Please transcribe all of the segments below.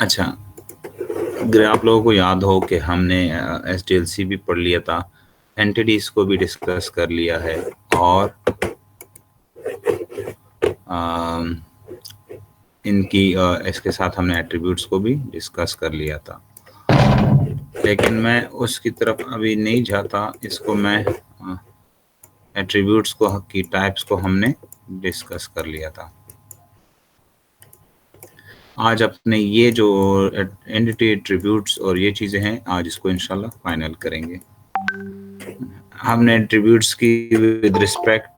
अच्छा, अगर आप लोगों को याद हो कि हमने SDLC भी पढ़ लिया था, एंटिटीज को भी डिस्कस कर लिया है, और इनकी इसके साथ हमने एट्रीब्यूट्स को भी डिस्कस कर लिया था, लेकिन मैं उसकी तरफ अभी नहीं जाता। इसको मैं एट्रीब्यूट्स को की टाइप्स को हमने डिस्कस कर लिया था। आज अपने ये जो एंटिटी एट्रीब्यूट्स और ये चीज़ें हैं, आज इसको इंशाल्लाह फाइनल करेंगे। हमने एट्रीब्यूट्स की विद रिस्पेक्ट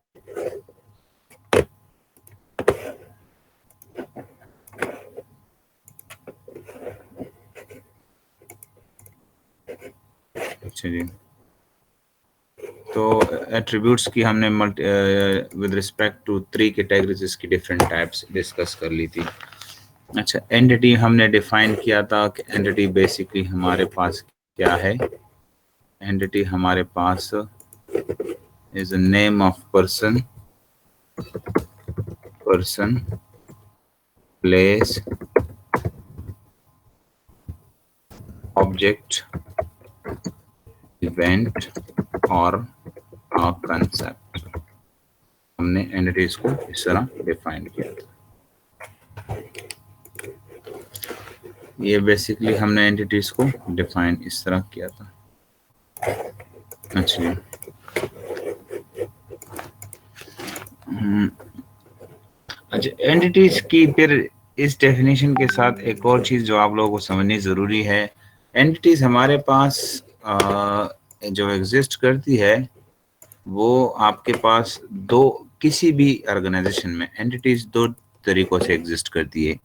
अच्छा जी, तो एट्रीब्यूट्स की हमने विद रिस्पेक्ट टू 3 कैटेगरीज इसकी डिफरेंट टाइप्स डिस्कस कर ली थी। अच्छा, एंटिटी हमने डिफाइन किया था कि एंटिटी बेसिकली हमारे पास क्या है। एंटिटी हमारे पास is a name of person, place, object, event और कंसेप्ट। हमने एंटिटीज को इस तरह डिफाइन किया था। ये बेसिकली हमने एंटिटीज को डिफाइन इस तरह किया था। अच्छा, अच्छा, एंटिटीज की फिर इस डेफिनेशन के साथ एक और चीज जो आप लोगों को समझनी जरूरी है। एंटिटीज हमारे पास जो एग्जिस्ट करती है, वो आपके पास दो, किसी भी ऑर्गेनाइजेशन में एंटिटीज दो तरीकों से एग्जिस्ट करती है।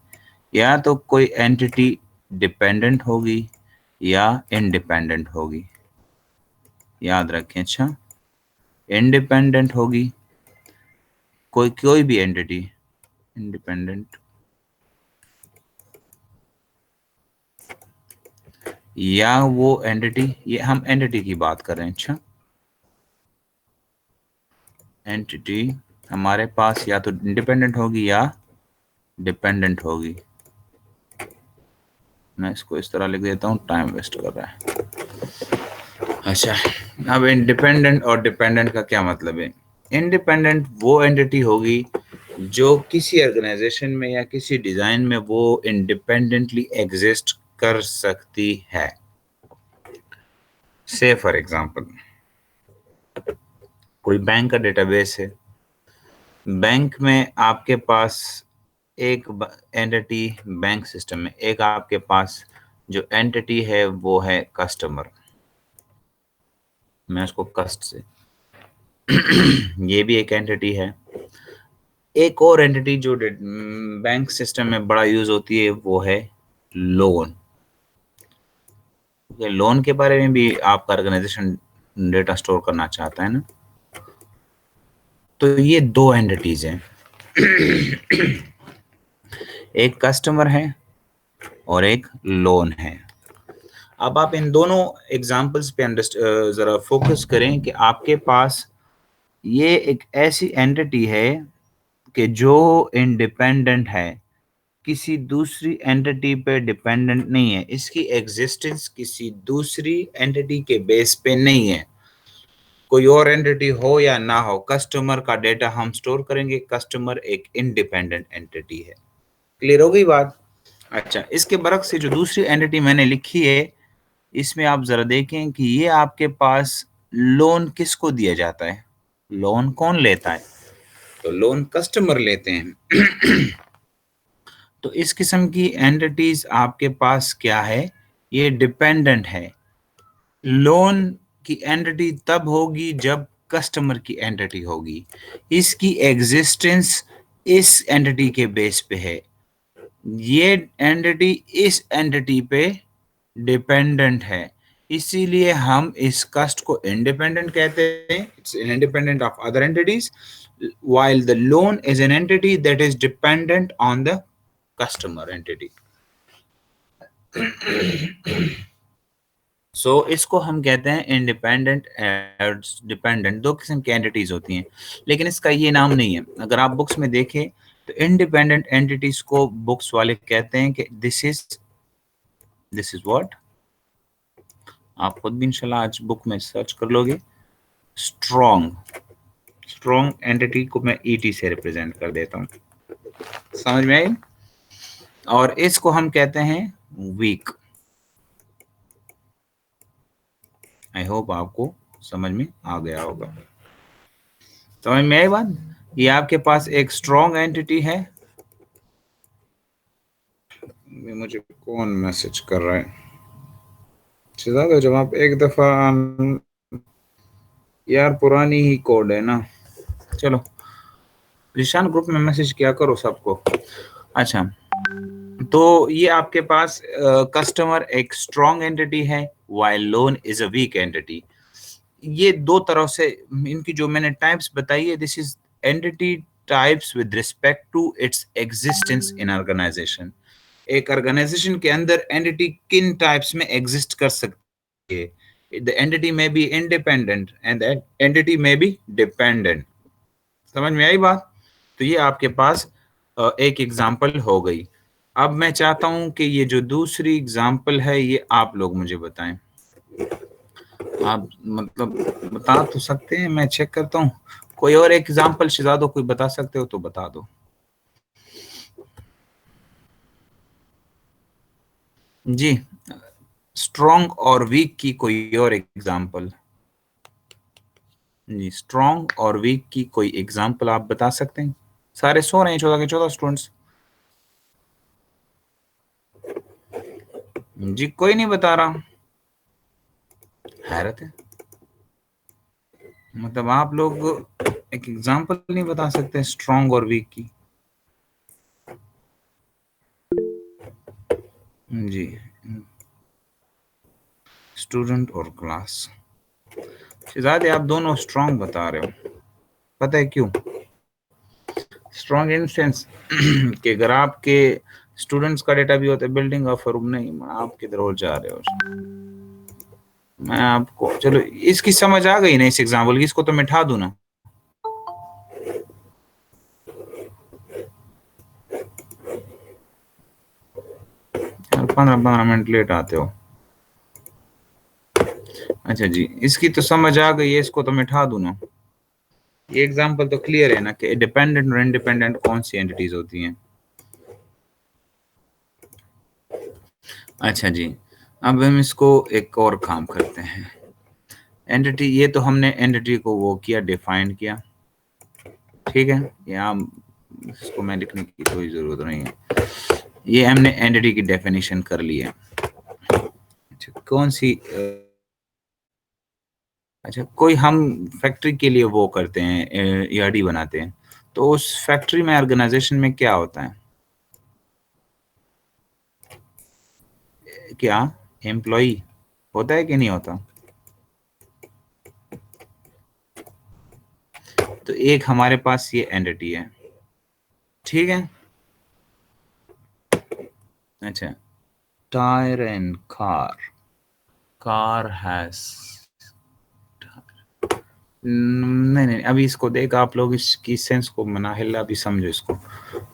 या तो कोई एंटिटी डिपेंडेंट होगी या इंडिपेंडेंट होगी। याद रखें। अच्छा, इंडिपेंडेंट होगी कोई भी एंटिटी, इंडिपेंडेंट, या वो एंटिटी, ये हम एंटिटी की बात कर रहे हैं। अच्छा, एंटिटी हमारे पास या तो इंडिपेंडेंट होगी या डिपेंडेंट होगी। मैं इसको इस तरह लिख देता हूँ, टाइम वेस्ट कर रहा है। अच्छा, अब इंडिपेंडेंट और डिपेंडेंट का क्या मतलब है। इंडिपेंडेंट वो एंटिटी होगी जो किसी ऑर्गेनाइजेशन में या किसी डिजाइन में वो इंडिपेंडेंटली एग्जिस्ट कर सकती है। से फॉर एग्जांपल, कोई बैंक का डेटाबेस है, बैंक में आपके पास एक एंटिटी, बैंक सिस्टम में एक आपके पास जो एंटिटी है वो है कस्टमर। मैं उसको कस्ट से ये भी एक एंटिटी है। एक और एंटिटी जो बैंक सिस्टम में बड़ा यूज होती है वो है लोन। लोन के बारे में भी आपका ऑर्गेनाइजेशन डेटा स्टोर करना चाहता है ना। तो ये दो एंटिटीज हैं, एक कस्टमर है और एक लोन है। अब आप इन दोनों एग्जांपल्स पे जरा फोकस करें कि आपके पास ये एक ऐसी एंटिटी है कि जो इंडिपेंडेंट है, किसी दूसरी एंटिटी पे डिपेंडेंट नहीं है, इसकी एग्जिस्टेंस किसी दूसरी एंटिटी के बेस पे नहीं है। कोई और एंटिटी हो या ना हो, कस्टमर का डेटा हम स्टोर करेंगे। कस्टमर एक इंडिपेंडेंट एंटिटी है। क्लियर हो गई बात। अच्छा, इसके बरक्स से जो दूसरी एंटिटी मैंने लिखी है, इसमें आप जरा देखें कि ये आपके पास लोन किसको दिया जाता है, लोन कौन लेता है, तो लोन कस्टमर लेते हैं। तो इस किस्म की एंटिटीज आपके पास क्या है, ये डिपेंडेंट है। लोन की एंटिटी तब होगी जब कस्टमर की एंटिटी होगी, इसकी एग्जिस्टेंस इस एंटिटी के बेस पे है। ये एंटिटी इस एंटिटी पे डिपेंडेंट है, इसीलिए हम इस कस्ट को इंडिपेंडेंट कहते हैं। It's independent of other entities, while the loan is an entity that is dependent on the customer entity. इसको हम कहते हैं इंडिपेंडेंट एंड डिपेंडेंट। दो किस्म की एंटिटीज होती हैं, लेकिन इसका ये नाम नहीं है। अगर आप बुक्स में देखें तो इंडिपेंडेंट एंटिटीज को बुक्स वाले कहते हैं कि this is this is what, आप खुद भी इंशाल्लाह आज बुक में सर्च कर लोगे। स्ट्रॉन्ग एंटिटी को मैं ईटी से रिप्रेजेंट कर देता हूँ, समझ में आई। और इसको हम कहते हैं वीक। आई होप आपको समझ में आ गया होगा। समझ में आई बात। ये आपके पास एक स्ट्रॉन्ग एंटिटी है। मुझे कौन मैसेज कर रहा है? जब आप एक दफा, यार पुरानी ही कोड है ना। चलो निशान ग्रुप में मैसेज किया करो सबको। अच्छा, तो ये आपके पास कस्टमर एक स्ट्रॉन्ग एंटिटी है, while loan is a weak entity. ये दो तरह से इनकी जो मैंने टाइप्स बताई है, this is entity types with respect to its existence in organization. एक ऑर्गेनाइजेशन के अंदर एंटिटी किन टाइप्स में एग्जिस्ट कर सकती है। द एंटिटी में be independent and the entity में बी डिपेंडेंट। समझ में आई बात। तो ये आपके पास एक एग्जांपल हो गई। अब मैं चाहता हूं कि ये जो दूसरी एग्जांपल है ये आप लोग मुझे बताएं। आप मतलब बता तो सकते हैं, मैं चेक करता हूँ। कोई और एग्जांपल शिजादो कोई बता सकते हो तो बता दो जी। स्ट्रॉन्ग और वीक की कोई और एग्जांपल जी। स्ट्रॉन्ग और वीक की कोई एग्जांपल आप बता सकते हैं। सारे सो रहे हैं 14 के 14 स्टूडेंट्स जी। कोई नहीं बता रहा, हैरत है। मतलब आप लोग एक एग्जांपल नहीं बता सकते स्ट्रॉन्ग और वीक की जी। स्टूडेंट और क्लास, शहजादे आप दोनों स्ट्रॉन्ग बता रहे हो। पता है क्यों? स्ट्रॉन्ग इन सेंस कि अगर आपके स्टूडेंट्स का डेटा भी होता है बिल्डिंग ऑफ रूम, नहीं आप किधर और जा रहे हो। मैं आपको चलो इसकी समझ आ गई ना इस एग्जाम्पल की, इसको तो मिटा दूं ना। 15 मिनट लेट आते हो। अच्छा जी, इसकी तो समझ आ गई है, इसको तो मिटा दूं ना। ये एग्जाम्पल तो क्लियर है ना कि डिपेंडेंट और इंडिपेंडेंट कौन सी एंटिटीज होती हैं। अच्छा जी, अब हम इसको एक और काम करते हैं। एंटिटी, ये तो हमने एंटिटी को वो किया, डिफाइन किया, ठीक है। यहाँ इसको मैं लिखने की कोई जरूरत नहीं है। ये हमने एंटिटी की डेफिनेशन कर ली है। अच्छा, कौन सी अच्छा, कोई हम फैक्ट्री के लिए वो करते हैं, ईआरडी बनाते हैं, तो उस फैक्ट्री में ऑर्गेनाइजेशन में क्या होता है? क्या एम्प्लॉय होता है कि नहीं होता? तो एक हमारे पास ये एंटिटी है, ठीक है। अच्छा, टायर एंड कार हैज, नहीं नहीं अभी इसको देख आप लोग, इसकी सेंस को मना हिला, अभी समझो इसको।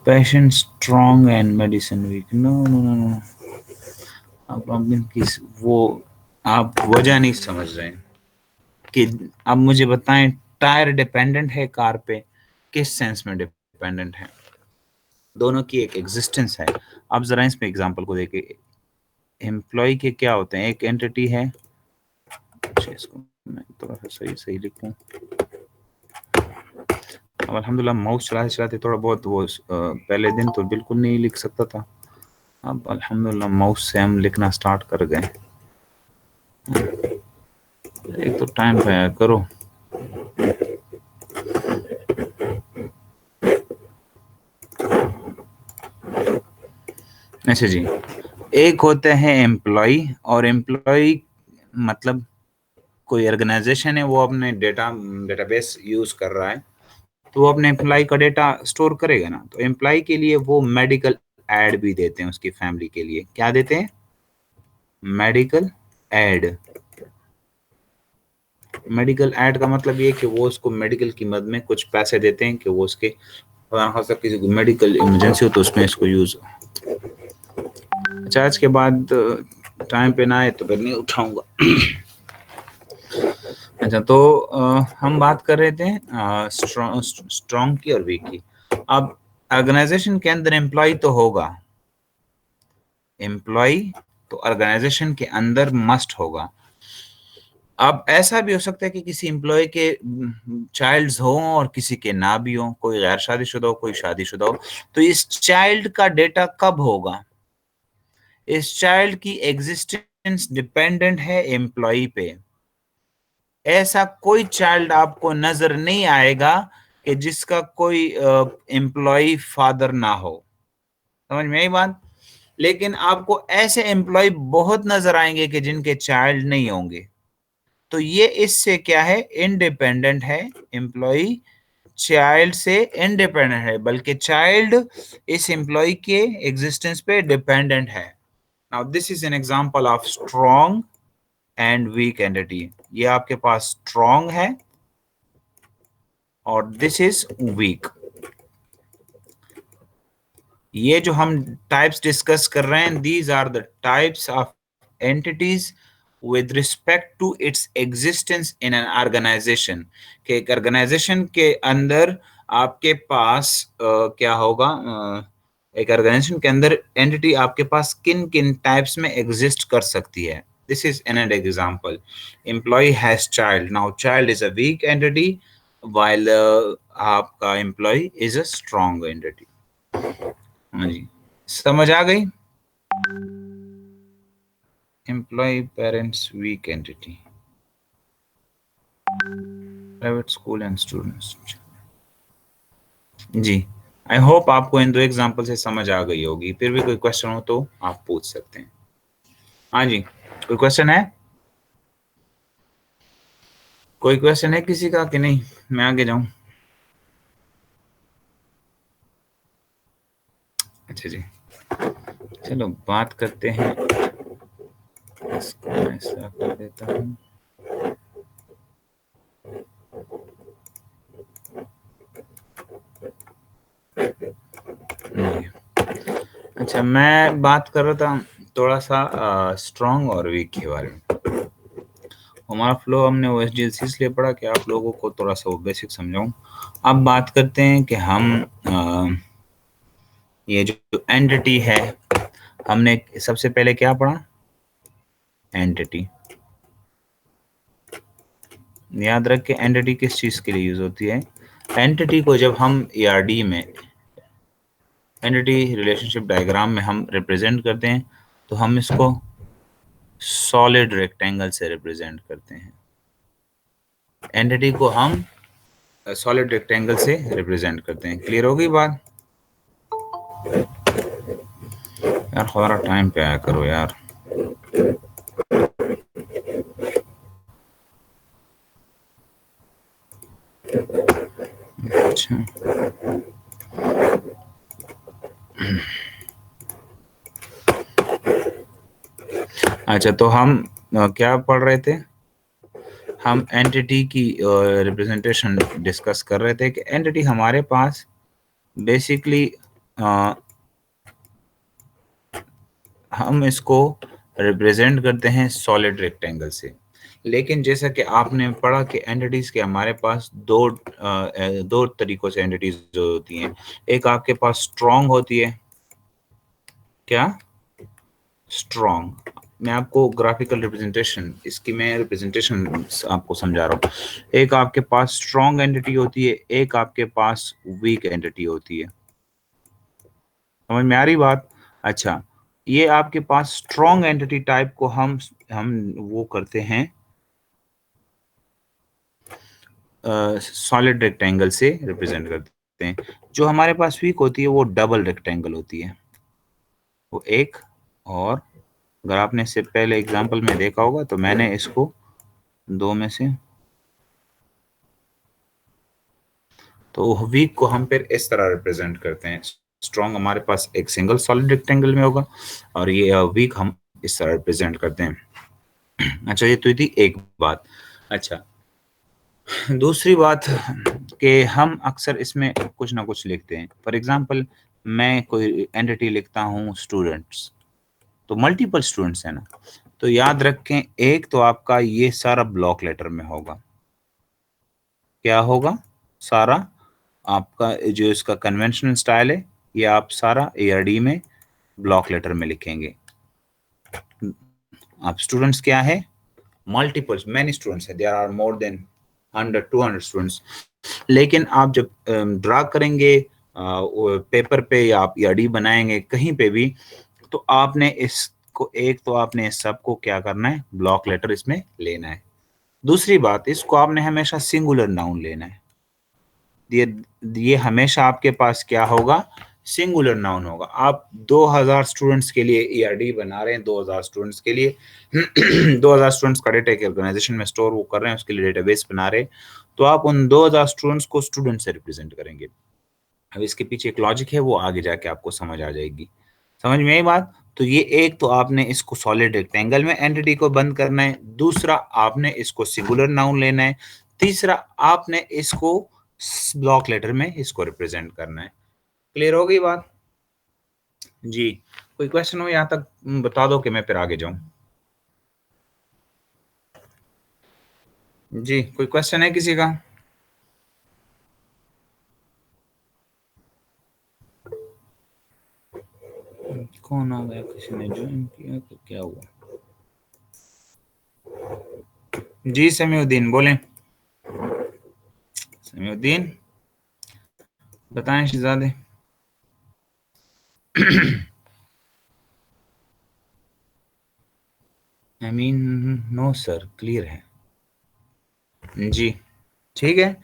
Passion strong and medicine weak, no no no no, आप इनकी वो आप वजह नहीं समझ रहे हैं कि अब मुझे बताएं टायर डिपेंडेंट है कार पे, किस सेंस में डिपेंडेंट है? दोनों की एक एग्जिस्टेंस है। अब जरा इस पे एग्जांपल को देखिए। एम्प्लॉय के क्या होते हैं? एक एंटिटी है। अच्छा, इसको मैं थोड़ा सा सही सही लिखूं। अब अल्हम्दुलिल्लाह माउस चलाते चलाते थोड़ा बहुत वो पहले दिन तो बिल्कुल नहीं लिख सकता था, अब अल्हम्दुलिल्लाह माउस से हम लिखना स्टार्ट कर गए। एक तो टाइम पे आया करो। अच्छा जी, एक होते हैं एम्प्लॉय, और एम्प्लॉय मतलब कोई ऑर्गेनाइजेशन है, वो अपने डेटाबेस यूज कर रहा है, तो वो अपने एम्प्लॉय का डेटा स्टोर करेगा ना। तो एम्प्लॉय के लिए वो मेडिकल एड भी देते हैं, उसकी फैमिली के लिए क्या देते हैं? Medical aid. मेडिकल एड का मतलब ये कि वो उसको मेडिकल की मद में कुछ पैसे देते हैं कि वो उसके हो सकता किसी को मेडिकल इमरजेंसी हो तो उसमें इसको यूज हो। अच्छा, आज के बाद टाइम पे ना आए तो फिर नहीं उठाऊंगा। अच्छा, तो हम बात कर रहे थे स्ट्रॉन्ग की और वीक की। अब ऑर्गेनाइजेशन के अंदर एम्प्लॉय तो होगा, एम्प्लॉय तो ऑर्गेनाइजेशन के अंदर मस्ट होगा। अब ऐसा भी हो सकता है कि किसी एम्प्लॉय के चाइल्ड्स हो और किसी के ना भी हो, कोई गैर शादीशुदा हो, कोई शादीशुदा हो। तो इस चाइल्ड का डेटा कब होगा? इस चाइल्ड की एग्जिस्टेंस डिपेंडेंट है एम्प्लॉय पे। ऐसा कोई चाइल्ड आपको नजर नहीं आएगा कि जिसका कोई एम्प्लॉय फादर ना हो। समझ में आई बात? लेकिन आपको ऐसे एम्प्लॉय बहुत नजर आएंगे कि जिनके चाइल्ड नहीं होंगे। तो ये इससे क्या है, इंडिपेंडेंट है। एम्प्लॉय चाइल्ड से इंडिपेंडेंट है, बल्कि चाइल्ड इस एम्प्लॉय के एग्जिस्टेंस पे डिपेंडेंट है। Now this is an example of strong and weak entity. ये आपके पास स्ट्रॉन्ग है और दिस इज वीक। ये जो हम टाइप्स डिस्कस कर रहे हैं, these are the types of entities with respect to its existence in an organization। कि एक ऑर्गेनाइजेशन के अंदर आपके पास क्या होगा, एक ऑर्गेनाइजेशन के अंदर एंटिटी आपके पास किन किन टाइप्स में एग्जिस्ट कर सकती है। This is an example. Employ has child, now child is a weak entity while आपका employ is a strong entity. हाँ जी, समझ आ गई? Employ parents weak entity, private school and students. जी, आई होप आपको इन दो एग्जांपल से समझ आ गई होगी। फिर भी कोई क्वेश्चन हो तो आप पूछ सकते हैं। हाँ जी, कोई क्वेश्चन है? कोई क्वेश्चन है किसी का कि नहीं? मैं आगे जाऊं? अच्छा जी, चलो बात करते हैं। इसको मैं ऐसा कर देता हूँ। अच्छा, मैं बात कर रहा था थोड़ा सा स्ट्रॉन्ग और वीक के बारे में। हमारा फ्लो हमने OSDLC इसलिए पढ़ा कि आप लोगों को थोड़ा सा वो बेसिक समझाऊं। अब बात करते हैं कि हम ये जो एंटिटी है, हमने सबसे पहले क्या पढ़ा? एंटिटी। याद रख के एंटिटी किस चीज के लिए यूज होती है। एंटिटी को जब हम ERD में, एंटिटी रिलेशनशिप डायग्राम में हम रिप्रेजेंट करते हैं, तो हम इसको सॉलिड रेक्टेंगल से रिप्रेजेंट करते हैं। एंटिटी को हम सॉलिड रेक्टेंगल से रिप्रेजेंट करते हैं। क्लियर होगी बात? यार हमारा टाइम पे आया करो यार। अच्छा, अच्छा, तो हम क्या पढ़ रहे थे? हम एंटिटी की रिप्रेजेंटेशन डिस्कस कर रहे थे कि एंटिटी हमारे पास बेसिकली हम इसको रिप्रेजेंट करते हैं सॉलिड रेक्टेंगल से। लेकिन जैसा कि आपने पढ़ा कि एंटिटीज के हमारे पास दो तरीकों से एंटिटीज जो होती हैं। एक आपके पास स्ट्रॉन्ग होती है। क्या? स्ट्रॉन्ग। मैं आपको ग्राफिकल रिप्रेजेंटेशन, इसकी मैं रिप्रेजेंटेशन आपको समझा रहा हूँ। एक आपके पास स्ट्रॉन्ग एंटिटी होती है, एक आपके पास वीक एंटिटी होती है। समझ में आ रही बात? अच्छा, ये आपके पास स्ट्रॉन्ग एंटिटी टाइप को हम वो करते हैं सॉलिड रेक्टेंगल से रिप्रेजेंट करते हैं। जो हमारे पास वीक होती है वो डबल रेक्टेंगल होती है। वो एक, और अगर आपने इससे पहले एग्जांपल में देखा होगा तो मैंने इसको दो में से, तो वीक को हम फिर इस तरह रिप्रेजेंट करते हैं। स्ट्रॉन्ग हमारे पास एक सिंगल सॉलिड रेक्टेंगल में होगा और ये वीक हम इस तरह रिप्रेजेंट करते हैं। अच्छा, ये तो थी एक बात। अच्छा, दूसरी बात कि हम अक्सर इसमें कुछ ना कुछ लिखते हैं। फॉर एग्जांपल, मैं कोई एंटिटी लिखता हूँ स्टूडेंट्स, तो मल्टीपल स्टूडेंट्स है ना, तो याद रखें एक तो आपका ये सारा ब्लॉक लेटर में होगा, क्या होगा, सारा आपका जो इसका कन्वेंशनल स्टाइल है ये आप सारा एआरडी में ब्लॉक लेटर में लिखेंगे। आप स्टूडेंट्स क्या है, मल्टीपल्स मैनी स्टूडेंट्स है, there are more than 100-200 students. लेकिन आप जब ड्रा करेंगे पेपर पे या आप ईआरडी बनाएंगे कहीं पे भी, तो आपने इसको एक तो आपने सबको क्या करना है, ब्लॉक लेटर इसमें लेना है। दूसरी बात, इसको आपने हमेशा सिंगुलर नाउन लेना है। ये हमेशा आपके पास क्या होगा, सिंगुलर नाउन होगा। आप 2000 स्टूडेंट्स के लिए ईआरडी बना रहे हैं, 2000 स्टूडेंट्स के लिए 2000 स्टूडेंट्स का डेटा एक ऑर्गेनाइजेशन में स्टोर वो कर रहे हैं, उसके लिए डेटाबेस बना रहे हैं, तो आप उन 2000 स्टूडेंट्स को स्टूडेंट से रिप्रेजेंट करेंगे। अब इसके पीछे एक लॉजिक है, वो आगे जाके आपको समझ आ जाएगी। समझ में आई बात? तो ये एक तो आपने इसको सॉलिड रेक्टेंगल में एंटिटी को बंद करना है, दूसरा आपने इसको सिंगुलर नाउन लेना है, तीसरा आपने इसको ब्लॉक लेटर में इसको रिप्रेजेंट करना है। क्लियर हो गई बात जी? कोई क्वेश्चन हो यहाँ तक बता दो कि मैं फिर आगे जाऊं। जी कोई क्वेश्चन है किसी का? कौन आ गया, किसी ने ज्वाइन किया तो क्या हुआ? जी समीउद्दीन बोलें। समीउद्दीन बताएं शहजादे। I mean no sir, clear है जी। ठीक है,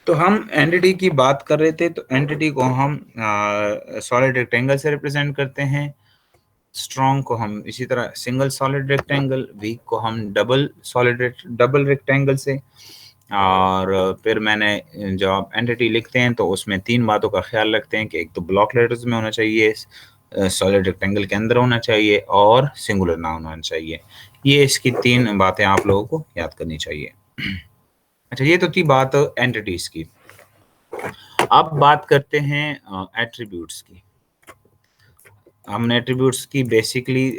तो हम एंटिटी की बात कर रहे थे, तो एंटिटी को हम सॉलिड रेक्टेंगल से रिप्रेजेंट करते हैं, स्ट्रॉन्ग को हम इसी तरह सिंगल सॉलिड रेक्टेंगल, वीक को हम डबल रेक्टेंगल से। और फिर मैंने जब आप एंटिटी लिखते हैं तो उसमें तीन बातों का ख्याल रखते हैं कि एक तो ब्लॉक लेटर्स में होना चाहिए, सॉलिड रेक्टेंगल के अंदर होना चाहिए और सिंगुलर नाउन होना चाहिए। ये इसकी तीन बातें आप लोगों को याद करनी चाहिए। अच्छा, ये तो थी बात एंटिटीज की। अब बात करते हैं एट्रीब्यूट्स की। हमने एट्रीब्यूट्स की बेसिकली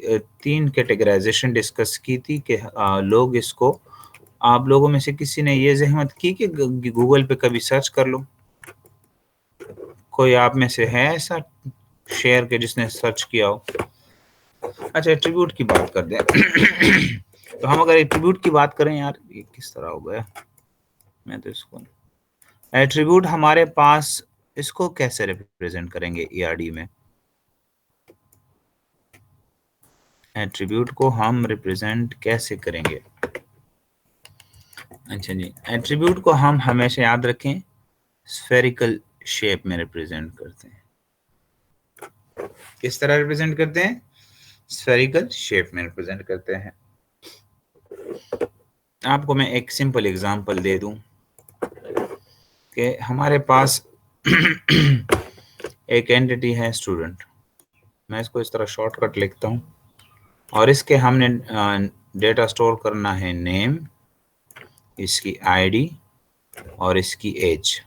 तीन कैटेगराइजेशन डिस्कस की थी कि लोग इसको, आप लोगों में से किसी ने ये जहमत की कि गूगल पे कभी सर्च कर लो? कोई आप में से है ऐसा शेयर के जिसने सर्च किया हो? अच्छा, एट्रीब्यूट की बात कर दें। तो हम अगर एट्रीब्यूट की बात करें, यार ये किस तरह हो गया, मैं तो इसको एट्रीब्यूट हमारे पास, इसको कैसे रिप्रेजेंट करेंगे ईआरडी में? एट्रीब्यूट को हम रिप्रेजेंट कैसे करेंगे? अच्छा जी, एट्रीब्यूट को हम हमेशा याद रखें स्फेरिकल शेप में रिप्रेजेंट करते हैं। किस तरह रिप्रेजेंट करते हैं? स्फेरिकल शेप में रिप्रेजेंट करते हैं। आपको मैं एक सिंपल एग्जांपल दे दूं कि हमारे पास एक एंटिटी है स्टूडेंट, मैं इसको इस तरह शॉर्टकट लिखता हूं, और इसके हमने डेटा स्टोर करना है नेम, इसकी आईडी और इसकी एज।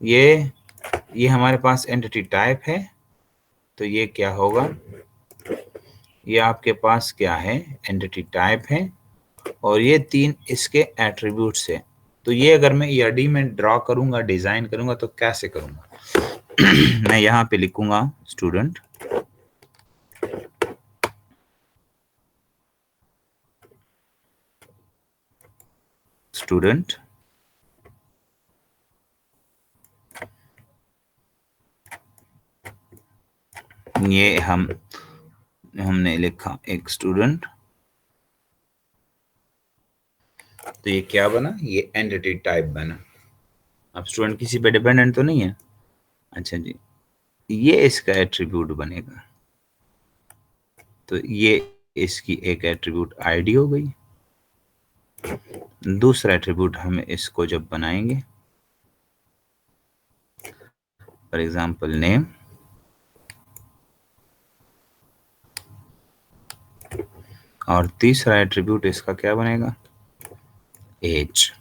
ये हमारे पास एंटिटी टाइप है, तो ये क्या होगा, ये आपके पास क्या है, एंटिटी टाइप है, और ये तीन इसके एट्रीब्यूट्स है। तो ये अगर मैं ईआरडी में ड्रॉ करूंगा, डिजाइन करूंगा, तो कैसे करूंगा? मैं यहाँ पे लिखूंगा स्टूडेंट, स्टूडेंट ये हमने लिखा एक स्टूडेंट, तो ये क्या बना, ये एंटिटी टाइप बना। अब स्टूडेंट किसी पे डिपेंडेंट तो नहीं है। अच्छा जी, ये इसका एट्रीब्यूट बनेगा, तो ये इसकी एक एट्रीब्यूट आईडी हो गई। दूसरा एट्रीब्यूट हम इसको जब बनाएंगे, फॉर एग्जांपल नेम, और तीसरा एट्रीब्यूट इसका क्या बनेगा, एज।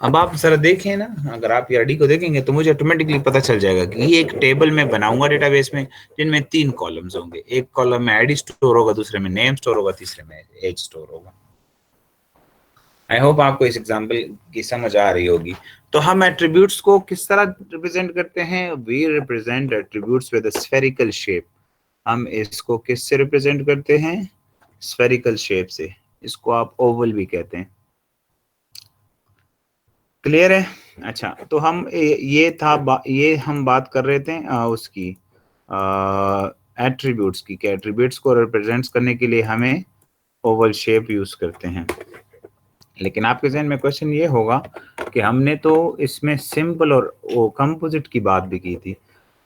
अब आप जरा देखें ना, अगर आप ईआरडी को देखेंगे तो मुझे ऑटोमेटिकली पता चल जाएगा कि ये एक टेबल में बनाऊंगा डेटाबेस में, जिनमें 3 कॉलम्स होंगे। एक कॉलम में आईडी स्टोर होगा, दूसरे में नेम स्टोर होगा, तीसरे में एज स्टोर होगा। आई होप आपको इस एग्जांपल की समझ आ रही होगी। तो हम एट्रीब्यूट्स को किस तरह रिप्रेजेंट करते हैं? We represent attributes with a spherical shape. हम इसको किस से रिप्रेजेंट करते हैं? स्फेरिकल शेप से। इसको आप ओवल भी कहते हैं। क्लियर है? अच्छा, तो हम ये हम बात कर रहे थे उसकी एट्रीब्यूट्स की, कि एट्रीब्यूट्स को रिप्रेजेंट करने के लिए हमें ओवल शेप यूज करते हैं। लेकिन आपके जहन में क्वेश्चन ये होगा कि हमने तो इसमें सिंपल और वो कंपोजिट की बात भी की थी।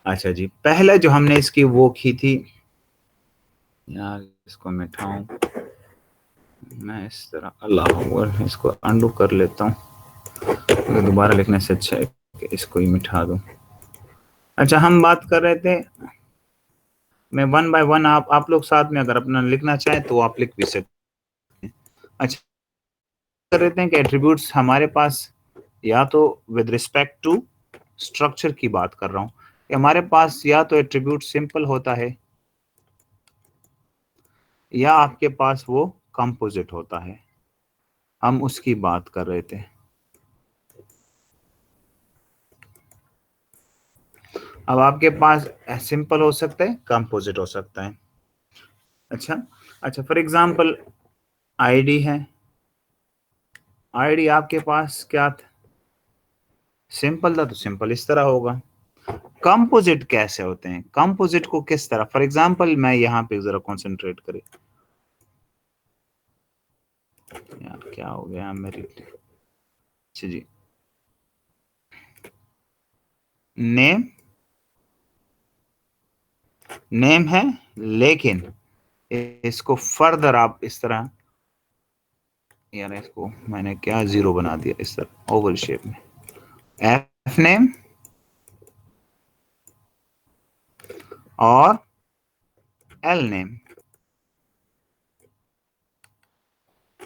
अच्छा जी, पहले जो हमने इसकी वो की थी यार, इसको मिटाऊं मैं इस तरह, अल्लाह अकबर, इसको अंडू कर लेता हूँ, तो दोबारा लिखने से अच्छा है कि इसको ही मिटा दूं। अच्छा, हम बात कर रहे थे, मैं वन बाय वन, आप लोग साथ में अगर अपना लिखना चाहें तो आप लिख भी सकते हैं। अच्छा, कर रहे थे कि एट्रीब्यूट्स हमारे पास, या तो विद रिस्पेक्ट टू स्ट्रक्चर की बात कर रहा हूं, कि हमारे पास या तो एट्रीब्यूट सिंपल होता है या आपके पास वो कंपोजिट होता है। हम उसकी बात कर रहे थे। अब आपके पास सिंपल हो सकता है, कंपोजिट हो सकता है। अच्छा, फॉर एग्जांपल आईडी है। आईडी आपके पास क्या था? सिंपल था, तो सिंपल इस तरह होगा। कंपोजिट कैसे होते हैं? कंपोजिट को किस तरह, फॉर एग्जांपल मैं यहाँ पे जरा कंसंट्रेट करें। यार क्या हो गया मेरी, अच्छा जी, नेम है, लेकिन इसको फर्दर आप इस तरह, यार इसको मैंने क्या जीरो बना दिया इस तरह ओवल शेप में, एफ नेम और एल नेम।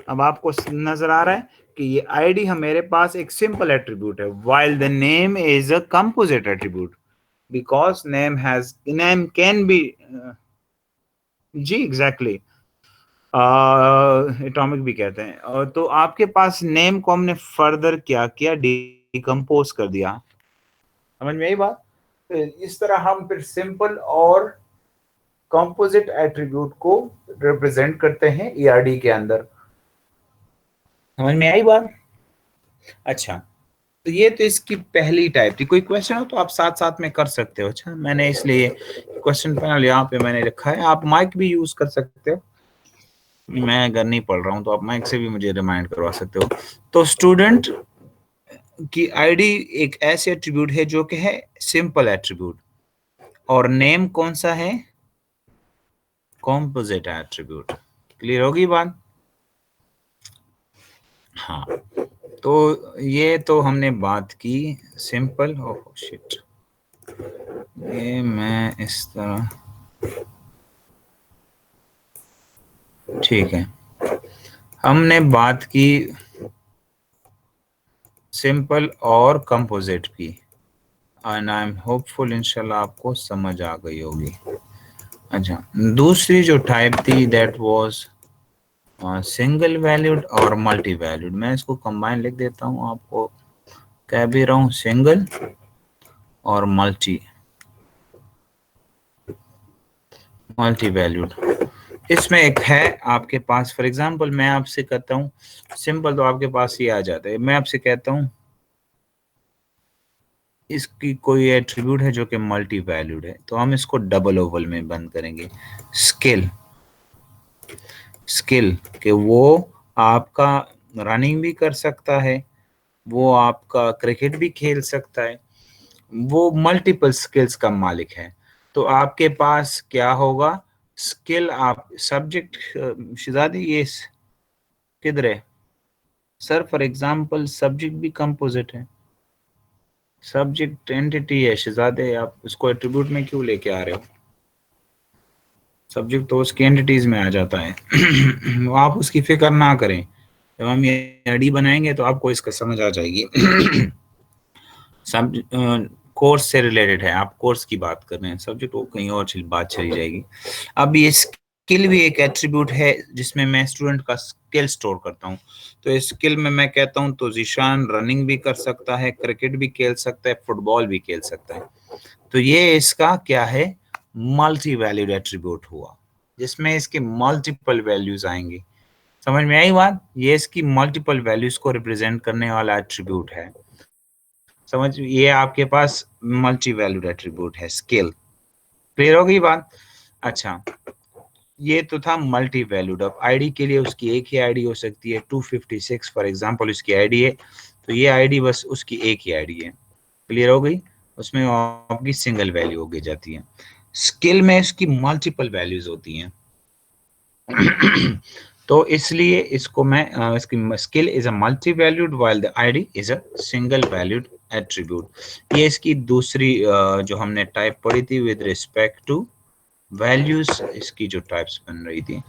अब आपको नजर आ रहा है कि ये आईडी हम मेरे पास एक सिंपल एट्रीब्यूट है, while the name is a composite attribute because name can be जी एग्जैक्टली, एटॉमिक भी कहते हैं। और तो आपके पास नेम को हमने फर्दर क्या किया, डिकम्पोज कर दिया। समझ में आई बात? तो इस तरह हम फिर सिंपल और कंपोजिट एट्रीब्यूट को रिप्रेजेंट करते हैं ईआरडी के अंदर। समझ में आई बात? अच्छा, तो ये तो इसकी पहली टाइप थी। कोई क्वेश्चन हो तो आप साथ साथ में कर सकते हो। अच्छा, मैंने इसलिए क्वेश्चन पैनल यहाँ पे मैंने रखा है, आप माइक भी यूज कर सकते हो। मैं अगर नहीं पढ़ रहा हूँ तो आप माइक से भी मुझे रिमाइंड करवा सकते हो। तो स्टूडेंट की आईडी एक ऐसे एट्रीब्यूट है जो कि है सिंपल एट्रीब्यूट, और नेम कौन सा है? Composite attribute. क्लियर होगी बात? हाँ, तो ये तो हमने बात की सिंपल। ओह शिट, ये मैं इस तरह, ठीक है, हमने बात की सिंपल और composite key, and I am hopeful इंशाल्लाह आपको समझ आ गई होगी। अच्छा, दूसरी जो टाइप थी दैट वाज सिंगल वैल्यूड और मल्टी वैल्यूड। मैं इसको कंबाइन लिख देता हूँ, आपको कह भी रहा हूँ, सिंगल और मल्टी वैल्यूड। इसमें एक है आपके पास, फॉर एग्जांपल मैं आपसे कहता हूँ सिंपल, तो आपके पास ये आ जाता है। मैं आपसे कहता हूँ इसकी कोई एट्रीब्यूट है जो कि मल्टी वैल्यूड है, तो हम इसको डबल ओवल में बंद करेंगे। स्किल कि वो आपका रनिंग भी कर सकता है, वो आपका क्रिकेट भी खेल सकता है, वो मल्टीपल स्किल्स का मालिक है। तो आपके पास क्या होगा? स्किल, आप सब्जेक्ट, शिजादी ये किधर है सर? फॉर एग्जांपल सब्जेक्ट भी कंपोजिट है, सब्जेक्ट एंटिटी है शिजादे, आप उसको एट्रीब्यूट में क्यों लेके आ रहे हो? सब्जेक्ट तो उसकी एंटिटीज में आ जाता है। आप उसकी फिक्र ना करें, जब हम ये आईडी बनाएंगे तो आपको इसका समझ आ जाएगी। सब कोर्स से रिलेटेड है, आप कोर्स की बात कर रहे हैं, सब्जेक्ट वो कहीं और बात चली जाएगी। अब ये स्किल भी एक एट्रीब्यूट है जिसमें मैं स्टूडेंट का स्किल स्टोर करता हूँ। तो इस स्किल में मैं कहता हूँ तो जीशान रनिंग भी कर सकता है, क्रिकेट भी खेल सकता है, फुटबॉल भी खेल सकता है। तो ये इसका क्या है, मल्टी वैल्यूड एट्रीब्यूट हुआ, जिसमें इसके मल्टीपल वैल्यूज आएंगे। समझ में आई बात? ये इसकी मल्टीपल वैल्यूज को रिप्रेजेंट करने वाला एट्रीब्यूट है। समझ, ये आपके पास मल्टी वैल्यूड एट्रीब्यूट है स्किल। क्लियर हो गई बात? अच्छा, ये तो था मल्टी वैल्यूड। अब आईडी के लिए उसकी एक ही आईडी हो सकती है। 256 फॉर एग्जांपल उसकी आईडी है, तो ये आईडी बस उसकी एक ही आईडी है। क्लियर हो गई? उसमें आपकी सिंगल वैल्यू हो जाती है। स्किल में इसकी मल्टीपल वैल्यूज होती हैं। तो इसलिए इसको मैं इसकी skill is a multi valued while the ID is a single valued attribute. ये इसकी दूसरी जो हमने टाइप पढ़ी थी विद रिस्पेक्ट टू वैल्यूज, इसकी जो टाइप्स बन रही थी।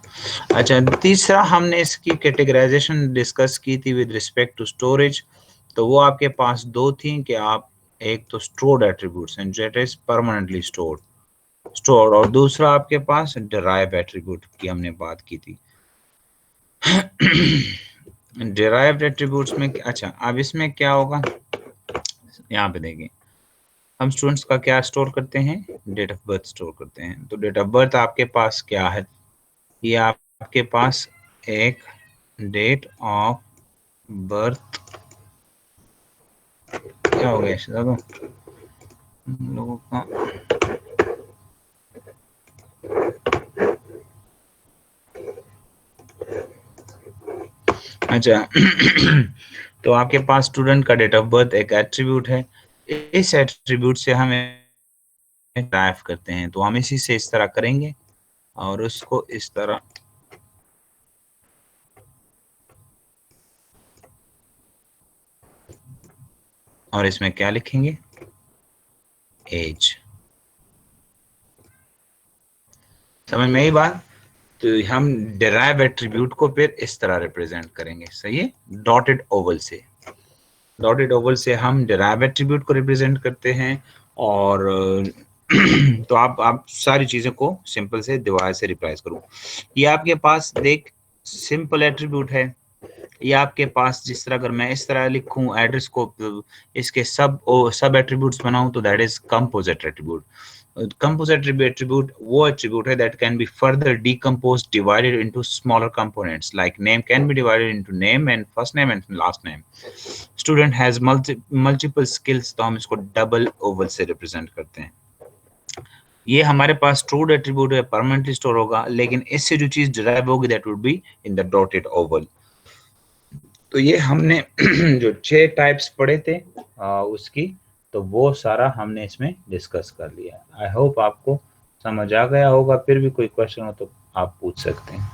अच्छा, तीसरा हमने इसकी कैटेगराइजेशन डिस्कस की थी विद रिस्पेक्ट टू स्टोरेज। तो वो आपके पास दो थी कि आप एक तो stored attributes and that is permanently stored, और दूसरा आपके पास डिराइव एट्रीब्यूट की हमने बात की थी। डिराइव्ड एट्रीब्यूट्स में अच्छा, अब इसमें क्या होगा, यहाँ पे देखिए हम स्टूडेंट्स का क्या स्टोर करते हैं, डेट ऑफ बर्थ स्टोर करते हैं। तो डेट ऑफ बर्थ आपके पास क्या है, ये आपके पास एक डेट ऑफ बर्थ क्या हो गया लोगों का, अच्छा तो आपके पास स्टूडेंट का डेट ऑफ बर्थ एक एट्रीब्यूट है। इस एट्रीब्यूट से हमें ड्राइव करते हैं, तो हम इसी से इस तरह करेंगे और उसको इस तरह और इसमें क्या लिखेंगे, एज। समझ में आई बात? तो हम डिराइव एट्रीब्यूट को फिर इस तरह रिप्रेजेंट करेंगे, सही है, डॉटेड ओवल से। डॉटेड ओवल से हम डिराइव एट्रीब्यूट को रिप्रेजेंट करते हैं। और तो आप सारी चीजों को सिंपल से डिवाइड से रिप्लेस करो। ये आपके पास देख सिंपल एट्रीब्यूट है। ये आपके पास जिस तरह अगर मैं इस तरह लिखूं एड्रेस को, इसके सब एट्रीब्यूट्स बनाऊं, तो that is composite attribute. Composite attribute वो attribute है that can be further decomposed, divided into smaller components, like name can be divided into name and first name and last name. Student has multiple skills, तो हम इसको double Oval से represent करते हैं। ये हमारे पास स्टोर्ड एट्रीब्यूट है, permanently store होगा, लेकिन इससे जो चीज डिराइव होगी that would be in the dotted Oval. तो ये हमने जो 6 टाइप्स पढ़े थे उसकी, तो वो सारा हमने इसमें डिस्कस कर लिया। आई होप आपको समझ आ गया होगा। फिर भी कोई क्वेश्चन हो तो आप पूछ सकते हैं।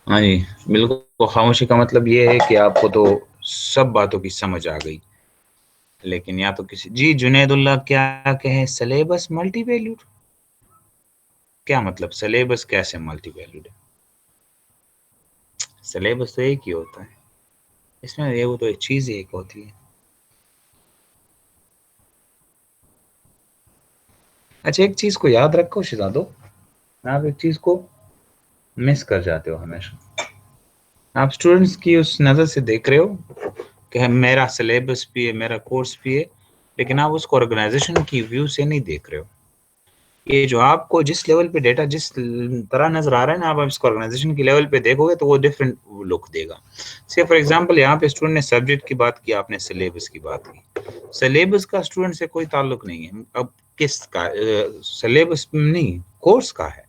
हाँ जी, बिल्कुल। खामोशी का मतलब ये है कि आपको तो सब बातों की समझ आ गई, लेकिन या तो किसी जी जुनेदुल्लाह क्या कहे, सिलेबस मल्टी वैल्यूड क्या मतलब, सिलेबस कैसे मल्टी वैल्यूड है? सिलेबस तो एक ही होता है, इसमें ये वो तो एक चीज एक होती है। अच्छा, एक चीज को याद रखो शिजादो, आप एक चीज को मिस कर जाते हो हमेशा। आप स्टूडेंट्स की उस नज़र से देख रहे हो कि मेरा सिलेबस भी है, मेरा कोर्स भी है, लेकिन आप उसको ऑर्गेनाइजेशन की व्यू से नहीं देख रहे हो। ये जो आपको जिस लेवल पे डेटा जिस तरह नजर आ रहा है ना, आप इसको ऑर्गेनाइजेशन की लेवल पे देखोगे तो वो डिफरेंट लुक देगा। से फॉर एग्जांपल यहाँ पे स्टूडेंट ने सब्जेक्ट की बात की, आपने सिलेबस की बात की। सिलेबस का स्टूडेंट से कोई ताल्लुक नहीं है। अब किसका सिलेबस नहीं, कोर्स का है।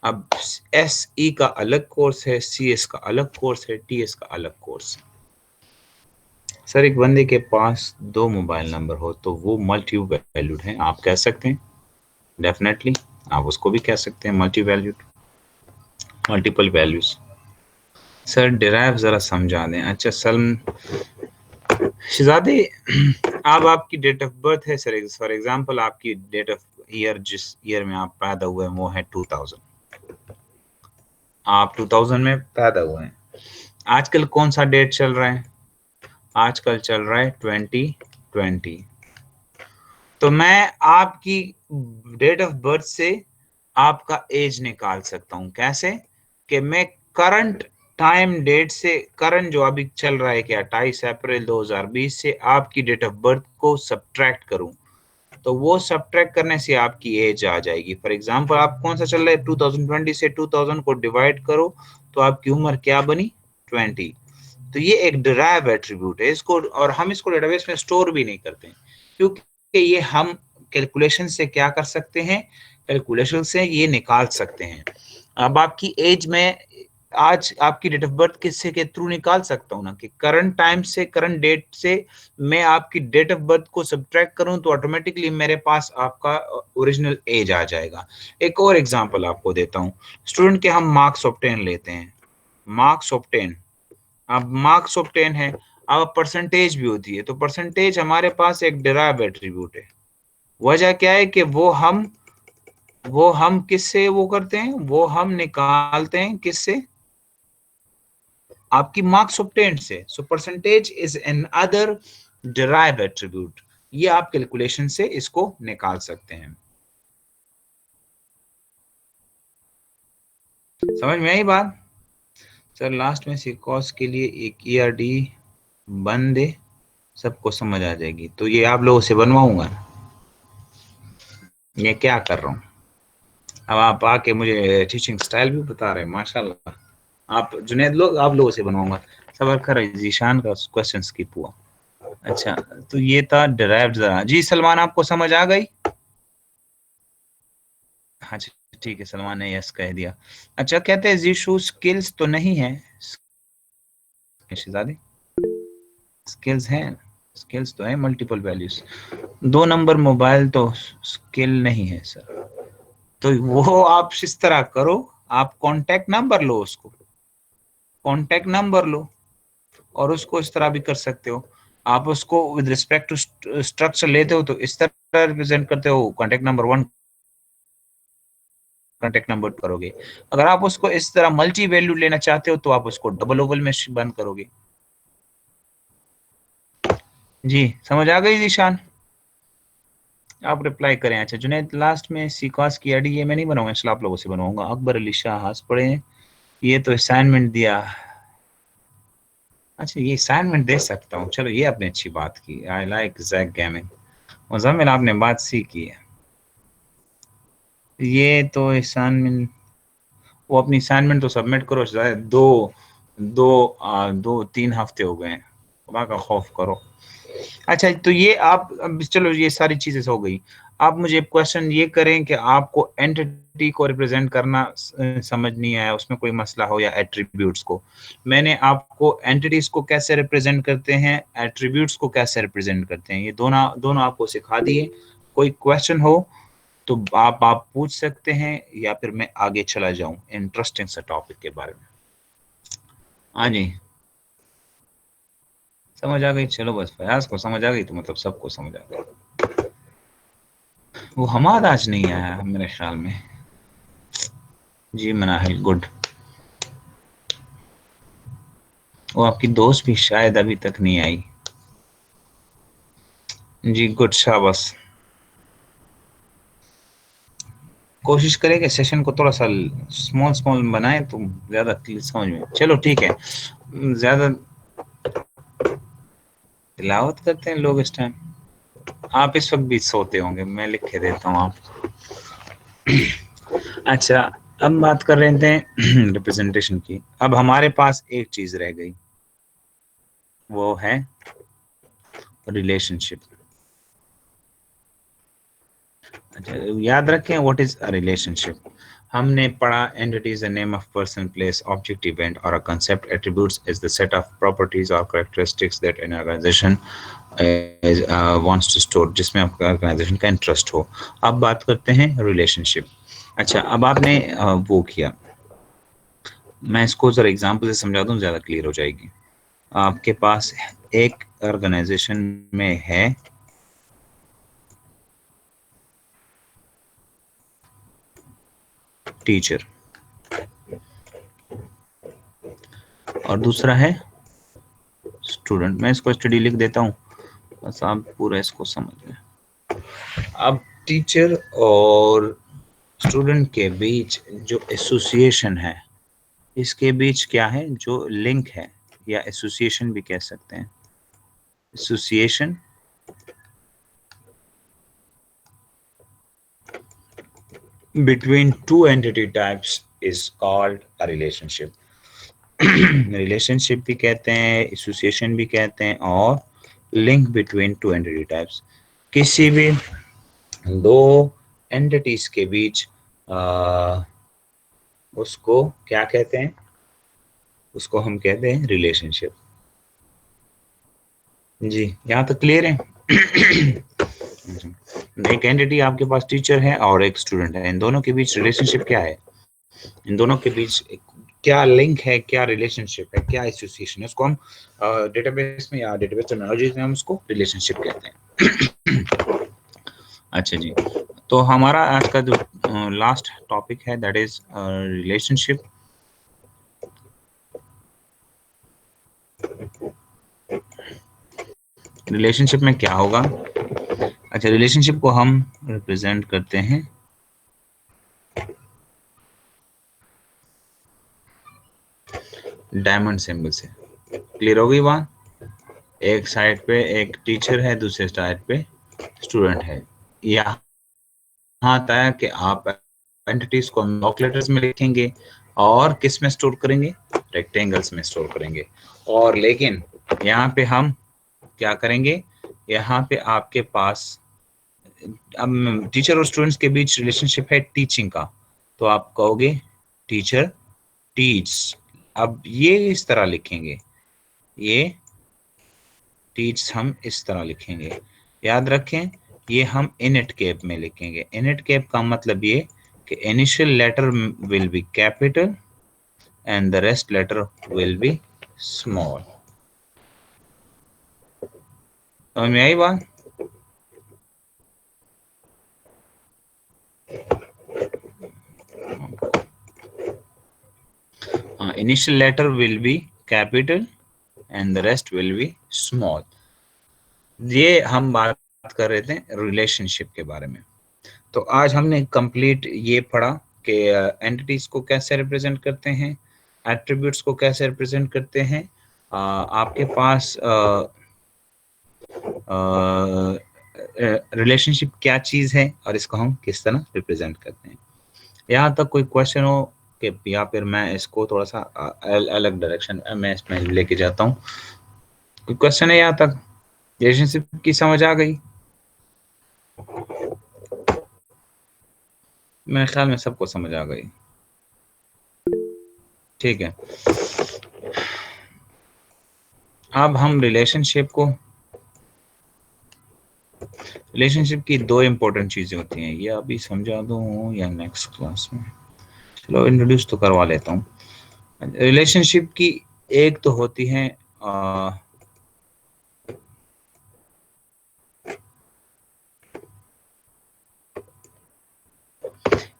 अब SE का अलग कोर्स है, CS का अलग कोर्स है, TS का अलग कोर्स है। सर एक बंदे के पास 2 मोबाइल नंबर हो तो वो मल्टी वैल्यूड है, आप कह सकते हैं। डेफिनेटली आप उसको भी कह सकते हैं multi valued, multiple values. Sir derive जरा समझा दें। अच्छा सलम, शहजादे, अब आपकी डेट ऑफ बर्थ है सर, फॉर एग्जांपल आपकी डेट ऑफ ईयर, जिस ईयर में आप पैदा हुए हैं वो है 2000, आप 2000 में पैदा हुए हैं। आजकल कौन सा डेट चल रहा है? आजकल चल रहा है 2020। तो मैं आपकी डेट ऑफ बर्थ से आपका एज निकाल सकता हूं। कैसे? कि मैं करंट टाइम डेट से, करंट जो अभी चल रहा है कि 28 अप्रैल 2020 से आपकी डेट ऑफ बर्थ को सब्ट्रैक्ट करूं, तो वो सब्ट्रैक्ट करने से आपकी एज आ जाएगी। फॉर एग्जांपल आप कौन सा चल रहा है 2020 से 2000 को डिवाइड करो तो आपकी उम्र क्या बनी? 20। तो ये एक डिराइव एट्रीब्यूट है, इसको, और हम इसको डेटाबेस में स्टोर भी नहीं करते हैं, क्योंकि ये हम कैलकुलेशन से क्या कर सकते हैं, कैलकुलेशन से ये निकाल सकते हैं। अब आपकी एज में आज आपकी डेट ऑफ बर्थ किससे के थ्रू निकाल सकता हूं ना, कि करंट टाइम से, करंट डेट से मैं आपकी डेट ऑफ बर्थ को सब्ट्रैक्ट करूं तो ऑटोमेटिकली मेरे पास आपका ओरिजिनल एज आ जाएगा। एक और एग्जांपल आपको देता हूं। स्टूडेंट के हम मार्क्स ऑब्टेन लेते हैं, मार्क्स ऑब्टेन, अब मार्क्स ऑब्टेन है, अब परसेंटेज भी होती है, तो परसेंटेज हमारे पास एक डिराइव एट्रीब्यूट है। वजह क्या है कि वो हम किससे वो करते हैं, वो हम निकालते हैं किससे, आपकी मार्क्स ऑब्टेन्ड से। So percentage is an other derive attribute, ये आप कैलकुलेशन से इसको निकाल सकते हैं। समझ में आई बात? सर लास्ट में सिकॉस के लिए एक ERD बन दे, सबको समझ आ जाएगी। तो ये आप लोगों से बनवाऊंगा, ये क्या कर रहा हूँ। अब आप आके मुझे टीचिंग स्टाइल भी बता रहे हैं, माशाल्लाह। आप जुनैद लोग, आप लोगों से बनवाऊंगा। सबर कर, जीशान का क्वेश्चन स्किप हुआ। अच्छा, तो ये था डिराइव्ड। जी सलमान, आपको समझ आ गई? हाँ ठीक है, सलमान ने यस कह दिया। अच्छा, कहते हैं जीशु स्किल्स तो नहीं है, शहजादी स्किल्स हैं, स्किल्स तो है मल्टीपल वैल्यूज। 2 नंबर मोबाइल तो स्किल नहीं है सर। तो वो आप इस तरह करो, आप कॉन्टेक्ट नंबर लो, उसको कॉन्टेक्ट नंबर लो, और उसको इस तरह भी कर सकते हो। आप उसको विद रिस्पेक्ट टू स्ट्रक्चर लेते हो तो इस तरह रिप्रेजेंट करते हो, कॉन्टेक्ट नंबर 1, कॉन्टेक्ट नंबर करोगे। अगर आप उसको इस तरह मल्टी वैल्यू लेना चाहते हो तो आप उसको डबल ओवल में बंद करोगे। जी समझ आ गई निशान? आप रिप्लाई करें। अच्छा जुनैद, लास्ट में सीकॉस की आईडी ये मैं नहीं बनाऊंगा, इसलिए आप लोगों से बनवाऊंगा। अकबर अली शाह हंस पड़े हैं, ये तो असाइनमेंट दिया। अच्छा, ये असाइनमेंट दे सकता हूँ, चलो ये आपने अच्छी बात की। I like Jack gaming. Muzammil, आपने बात सीखी है। ये तो असाइनमेंट, वो अपनी असाइनमेंट तो सबमिट करो। शायद 2-3 हफ्ते हो गए हैं, खुदा का खौफ करो। अच्छा, तो ये आप, अब चलो ये सारी चीजें हो गई। आप मुझे क्वेश्चन ये करें कि आपको एंटिटी को रिप्रेजेंट करना समझ नहीं आया, उसमें कोई मसला हो, या एट्रीब्यूट्स को। मैंने आपको एंटिटीज को कैसे रिप्रेजेंट करते हैं, एट्रीब्यूट्स को कैसे रिप्रेजेंट करते हैं, ये दोनों आपको सिखा दिए। कोई क्वेश्चन हो तो आप पूछ सकते हैं, या फिर मैं आगे चला जाऊं इंटरेस्टिंग सा टॉपिक के बारे में। हाँ जी, समझ आ गई? चलो बस, फयाज को समझ आ गई तो मतलब सबको समझ आ गई। वो हमारा आज नहीं आया मेरे ख्याल में। जी मनाहिल, गुड। वो आपकी दोस्त भी शायद अभी तक नहीं आई। जी गुड, शाबाश। कोशिश करें कि सेशन को थोड़ा सा स्मॉल स्मॉल बनाए तो ज्यादा क्लियर समझ में। चलो ठीक है, ज्यादा तिलावत करते हैं लोग इस टाइम। आप इस वक्त भी सोते होंगे, मैं लिख के देता हूँ आप। अच्छा, अब बात कर रहे थे रिप्रेजेंटेशन की। अब हमारे पास एक चीज रह गई, वो है रिलेशनशिप। अच्छा, याद रखें व्हाट इज अ रिलेशनशिप। हमने पढ़ा entity is the name of person, place, object, event और a concept. Attributes is the set of properties और characteristics that an organization wants to store, जिसमें आपका ऑर्गेनाइजेशन का इंटरेस्ट हो। अब बात करते हैं रिलेशनशिप। अच्छा, अब आपने वो किया, मैं इसको जरा एग्जांपल से समझा दूं, ज्यादा क्लियर हो जाएगी। आपके पास एक ऑर्गेनाइजेशन में है टीचर और दूसरा है स्टूडेंट। मैं इसको स्टडी लिख देता हूँ, बस आप पूरा इसको समझ लें। अब टीचर और स्टूडेंट के बीच जो एसोसिएशन है, इसके बीच क्या है, जो लिंक है या एसोसिएशन भी कह सकते हैं, association between two entity types is called a relationship. Relationship भी कहते हैं, एसोसिएशन भी कहते हैं, और link between two entity types, किसी भी दो एंटिटीज के बीच उसको क्या कहते हैं, उसको हम कहते हैं रिलेशनशिप। जी, यहाँ तक क्लियर है? एक एंटिटी आपके पास टीचर है और एक स्टूडेंट है, इन दोनों के बीच रिलेशनशिप क्या है, इन दोनों के बीच क्या लिंक है, क्या रिलेशनशिप है, क्या एसोसिएशन है, उसको हम डेटाबेस में या डेटाबेस टर्मिनोलॉजी में हम उसको रिलेशनशिप कहते हैं। अच्छा जी, तो हमारा आज का जो लास्ट टॉपिक है दैट इज रिलेशनशिप। रिलेशनशिप में क्या होगा? अच्छा, रिलेशनशिप को हम रिप्रेजेंट करते हैं डायमंड सिंबल से। क्लियर हो गई बात? एक साइड पे एक टीचर है, दूसरे साइड पे स्टूडेंट है। यहाँ आता है कि आप एंटिटीज को ब्लॉक लेटर्स में लिखेंगे और किस में स्टोर करेंगे, रेक्टेंगल्स में स्टोर करेंगे। और लेकिन यहाँ पे हम क्या करेंगे, यहाँ पे आपके पास अब टीचर और स्टूडेंट्स के बीच रिलेशनशिप है टीचिंग का, तो आप कहोगे टीचर टीच। अब ये इस तरह लिखेंगे, ये टीच हम इस तरह लिखेंगे। याद रखें, ये हम इनिट कैप में लिखेंगे। इनिट कैप का मतलब ये कि initial letter will be capital and the rest letter will be small. समझ में आई बात? Initial letter will be capital and the rest will be small. ये हम बात कर रहे थे रिलेशनशिप के बारे में। तो आज हमने कंप्लीट ये पढ़ा कि एंटिटीज को कैसे रिप्रेजेंट करते हैं, एट्रीब्यूट्स को कैसे रिप्रेजेंट करते हैं। आपके पास रिलेशनशिप क्या चीज़ है और इसको हम किस तरह रिप्रेजेंट करते हैं। यहाँ तक कोई क्वेश्चन हो कि या फिर मैं इसको थोड़ा सा अलग डायरेक्शन में इसमें लेके जाता हूँ। कोई क्वेश्चन है यहाँ तक? रिलेशनशिप की समझ आ गई? मेरे ख्याल में सबको समझ आ गई। ठीक है, अब हम रिलेशनशिप की दो इंपॉर्टेंट चीजें होती हैं, ये अभी समझा दूं या नेक्स्ट क्लास में? चलो इंट्रोड्यूस तो करवा लेता हूँ। रिलेशनशिप की एक तो होती है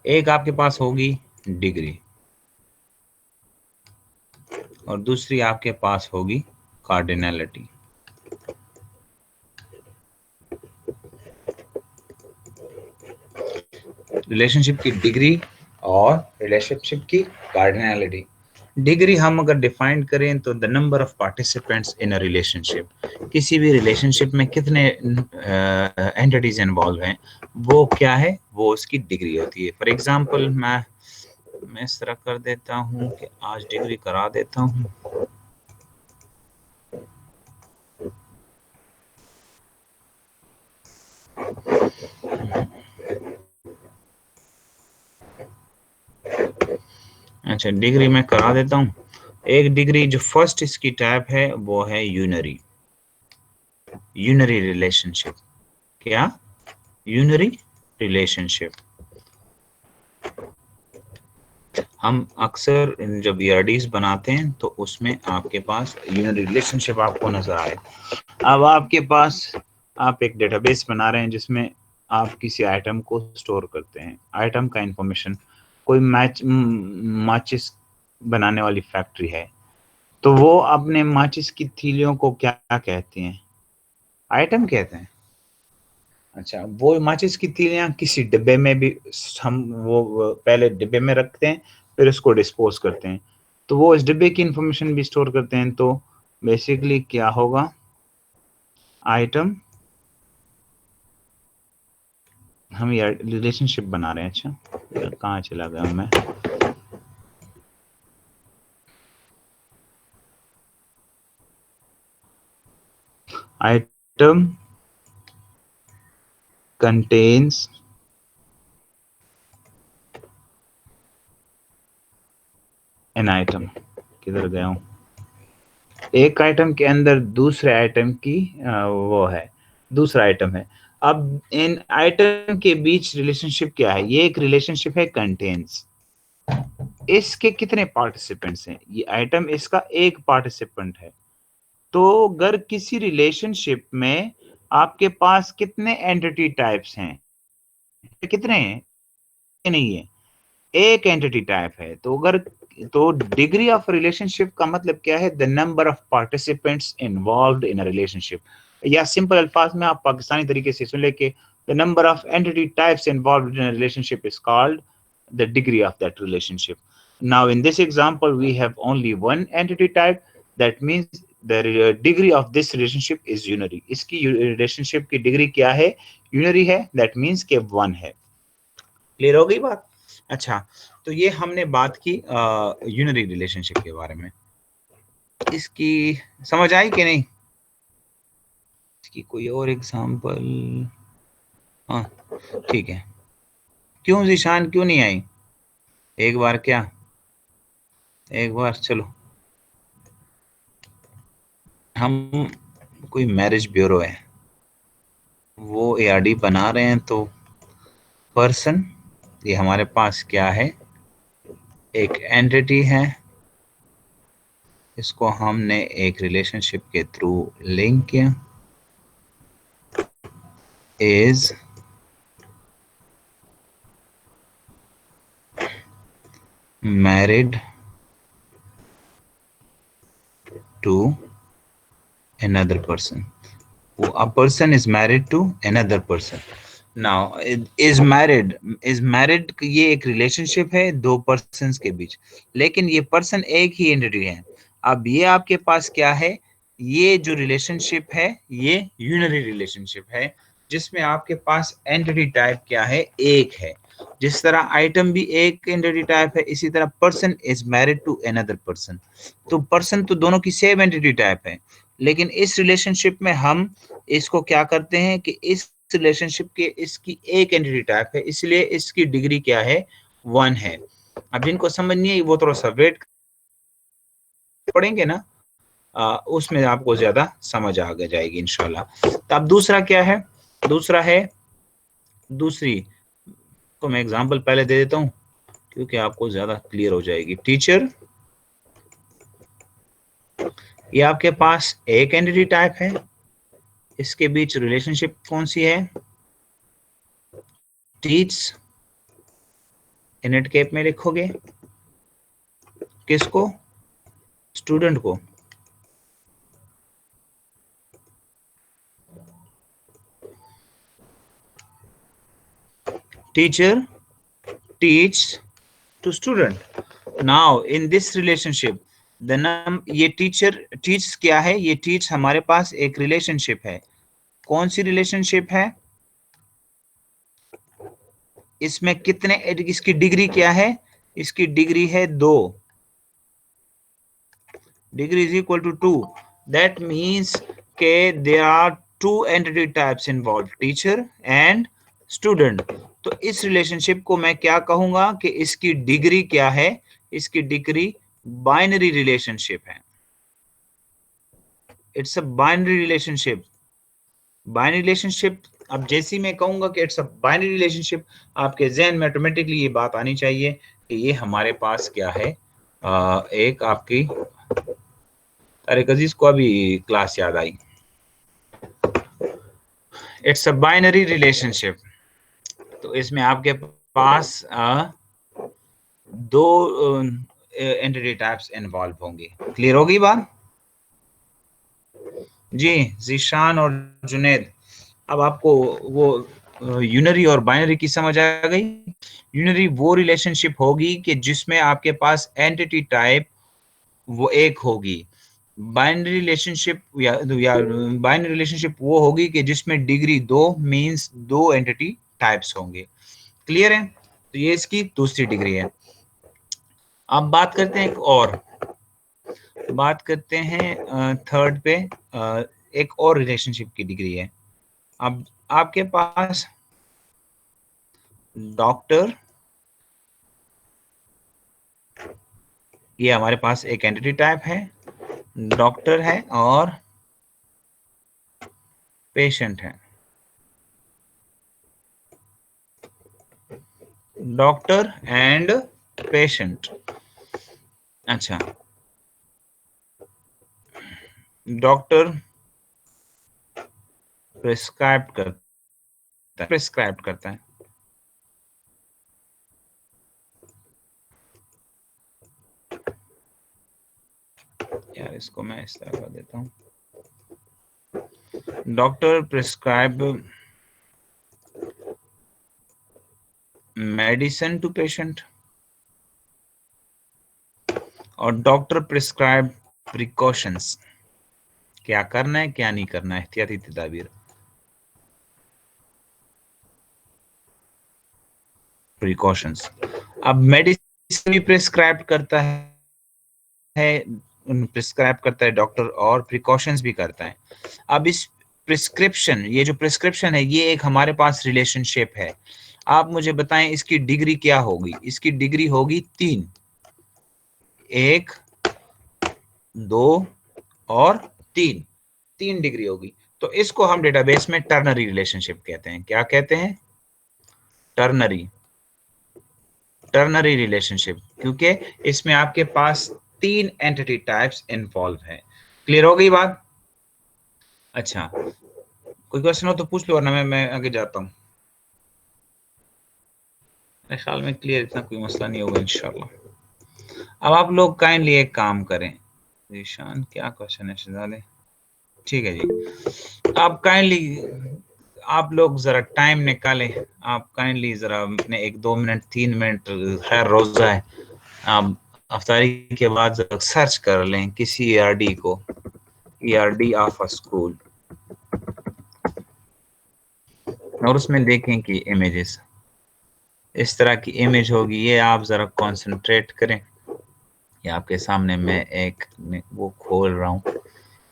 एक आपके पास होगी डिग्री और दूसरी आपके पास होगी कार्डिनैलिटी। रिलेशनशिप की डिग्री और रिलेशनशिप की कार्डिनैलिटी। डिग्री हम अगर डिफाइन करें तो the number of participants in a relationship, किसी भी रिलेशनशिप में कितने एंटिटीज इन्वॉल्व हैं, वो क्या है, वो उसकी डिग्री होती है। फॉर एग्जांपल मैं इस तरह कर देता हूँ कि आज डिग्री करा देता हूँ। अच्छा, डिग्री मैं करा देता हूँ। एक डिग्री जो फर्स्ट इसकी टाइप है वो है यूनरी रिलेशनशिप। क्या? Unary relationship. हम अक्सर जब ERDs बनाते हैं तो उसमें आपके पास यूनिट रिलेशनशिप आपको नजर आए। अब आपके पास आप एक डेटाबेस बना रहे हैं जिसमें आप किसी आइटम को स्टोर करते हैं, आइटम का इंफॉर्मेशन, कोई माचिस बनाने वाली फैक्ट्री है, तो वो अपने माचिस की तीलियों को क्या कहते हैं? आइटम कहते हैं। अच्छा, वो माचिस की तीलियां किसी डिब्बे में भी हम वो पहले डिब्बे में रखते हैं, फिर उसको डिस्पोज करते हैं, तो वो इस डिब्बे की इंफॉर्मेशन भी स्टोर करते हैं। तो बेसिकली क्या होगा? आइटम, हम यार रिलेशनशिप बना रहे हैं। अच्छा, कहाँ चला गया मैं? Item contains an item. किधर गया हूँ? एक आइटम के अंदर दूसरे आइटम की वो है, दूसरा आइटम है। अब इन आइटम के बीच रिलेशनशिप क्या है? ये एक रिलेशनशिप है कंटेन्स। इसके कितने पार्टिसिपेंट्स हैं? ये आइटम इसका एक पार्टिसिपेंट है। तो अगर किसी रिलेशनशिप में आपके पास कितने एंटिटी टाइप्स हैं? कितने हैं? नहीं है, एक एंटिटी टाइप है। तो अगर तो डिग्री ऑफ रिलेशनशिप का मतलब क्या है? The number of participants involved in a relationship. या सिंपल अल्फाज में आप पाकिस्तानी तरीके से सुन ले के the number of entity types involved in a relationship is called the degree of that relationship. Now, in this example, we have only one entity type. That means the degree of this relationship is unary. इसकी relationship की degree क्या है? Unary है. That means के one है। Clear हो गई बात? अच्छा, तो ये हमने बात की यूनरी रिलेशनशिप के बारे में। इसकी समझ आई कि नहीं? इसकी कोई और एग्जांपल? हाँ, ठीक है। क्यों जीशान, क्यों नहीं आई? एक बार क्या, एक बार चलो, हम कोई मैरिज ब्यूरो है, वो ARD बना रहे हैं, तो पर्सन, ये हमारे पास क्या है? एक एंटिटी है, इसको हमने एक रिलेशनशिप के थ्रू लिंक किया। Is married to another person. A person is married to another person. Now, is married ये एक रिलेशनशिप है दो पर्सन्स के बीच, लेकिन ये पर्सन एक ही एंटिटी है। अब ये आपके पास क्या है? ये जो रिलेशनशिप है ये यूनरी रिलेशनशिप है, जिसमें आपके पास एंटिटी टाइप क्या है? एक है। जिस तरह आइटम भी एक एंटिटी टाइप है, इसी तरह person is married to another person. तो पर्सन तो दोनों की सेम एंटिटी टाइप है, लेकिन इस रिलेशनशिप में हम इसको क्या करते हैं कि इस रिलेशनशिप के इसकी एक एंटिटी टाइप है, इसलिए इसकी डिग्री क्या है? 1 है। अब जिनको समझ नहीं है वो थोड़ा सा वेट पढ़ेंगे ना, उसमें आपको ज्यादा समझ आ जाएगी इंशाल्लाह। तो अब दूसरा क्या है? दूसरा है, दूसरी को मैं एग्जांपल पहले दे देता हूं क्योंकि आपको ज्यादा क्लियर हो जाएगी। टीचर, ये आपके पास एक एंटिटी टाइप है, इसके बीच रिलेशनशिप कौन सी है? टीच, इनट कैप में लिखोगे किसको? स्टूडेंट को। Teacher teach to student. Now in this relationship ये टीचर टीच क्या है? ये टीच हमारे पास एक रिलेशनशिप है। कौन सी रिलेशनशिप है? इसमें कितने, इसकी डिग्री क्या है? इसकी डिग्री है 2। Degree is equal to 2। That means के there are 2 entity types involve, teacher and student. तो इस रिलेशनशिप को मैं क्या कहूंगा कि इसकी डिग्री क्या है? इसकी डिग्री बाइनरी रिलेशनशिप है। It's a binary relationship. Binary relationship, अब जैसी मैं कहूंगा कि इट्स अ बाइनरी रिलेशनशिप, आपके जहन में ऑटोमेटिकली ये बात आनी चाहिए ये हमारे पास क्या है, एक आपकी तारिक अजीज को अभी क्लास याद आई, इट्स अ बाइनरी रिलेशनशिप। तो इसमें आपके पास दो एंटिटी टाइप्स इन्वॉल्व होंगे। क्लियर होगी बात? जी जीशान और जुनेद, अब आपको वो यूनरी और बाइनरी की समझ आ गई। यूनरी वो रिलेशनशिप होगी कि जिसमें आपके पास एंटिटी टाइप वो एक होगी। बाइनरी रिलेशनशिप या बाइनरी रिलेशनशिप वो होगी कि जिसमें डिग्री 2 मींस 2 एंटिटी टाइप्स होंगे। क्लियर है? तो ये इसकी दूसरी डिग्री है। अब बात करते हैं बात करते हैं थर्ड पे, एक और रिलेशनशिप की डिग्री है। अब आपके पास डॉक्टर, ये हमारे पास एक एंटिटी टाइप है, डॉक्टर है और पेशेंट है। Doctor and patient. अच्छा, डॉक्टर प्रिस्क्राइब करता है। यार इसको मैं इस तरह कर देता हूँ, doctor prescribe medicine to patient और डॉक्टर प्रिस्क्राइब प्रिकॉशंस, क्या करना है क्या नहीं करना है, एहतियाती तदाबीर, प्रिकॉशंस। अब मेडिसिन भी प्रिस्क्राइब करता है डॉक्टर और प्रिकॉशंस भी करता है। अब इस प्रिस्क्रिप्शन, ये जो प्रिस्क्रिप्शन है ये एक हमारे पास रिलेशनशिप है। आप मुझे बताएं इसकी डिग्री क्या होगी? इसकी डिग्री होगी 3, 1, 2 और 3 डिग्री होगी। तो इसको हम डेटाबेस में टर्नरी रिलेशनशिप कहते हैं। क्या कहते हैं? टर्नरी रिलेशनशिप, क्योंकि इसमें आपके पास 3 एंटिटी टाइप्स इन्वॉल्व है। क्लियर हो गई बात? अच्छा, कोई क्वेश्चन हो तो पूछ लो, वरना मैं आगे जाता हूँ। मेरे ख्याल में क्लियर, इतना कोई मसला नहीं होगा इंशाल्लाह। अब आप लोग काइंडली एक काम करें, ईशान क्या क्वेश्चन है शहजादे? ठीक है जी, आप काइंडली आप लोग जरा टाइम निकालें, आप काइंडली जरा अपने 1-2 मिनट 3 मिनट, खैर रोजा है, आप अफ्तारी के बाद जरा सर्च कर लें किसी ERD को, ERD ऑफ अ स्कूल, और उसमें देखें कि इमेजेस इस तरह की इमेज होगी। ये आप जरा कंसंट्रेट करें, ये आपके सामने मैं एक वो खोल रहा हूँ,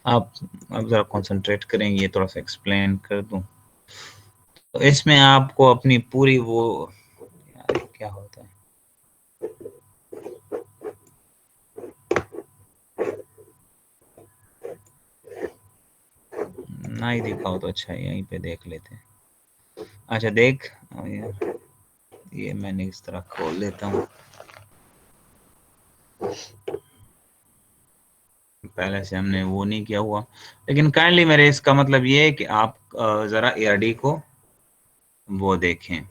आप जरा कंसंट्रेट करें, ये थोड़ा सा एक्सप्लेन कर दूं। तो इसमें आपको अपनी पूरी वो, यार क्या होता है, ना ही दिखाओ तो अच्छा है, यहीं पे देख लेते हैं। अच्छा देख, यार ये मैंने इस तरह खोल लेता हूँ, पहले से हमने वो नहीं किया हुआ, लेकिन काइंडली मेरे इसका मतलब ये है कि आप जरा ERD को वो देखें।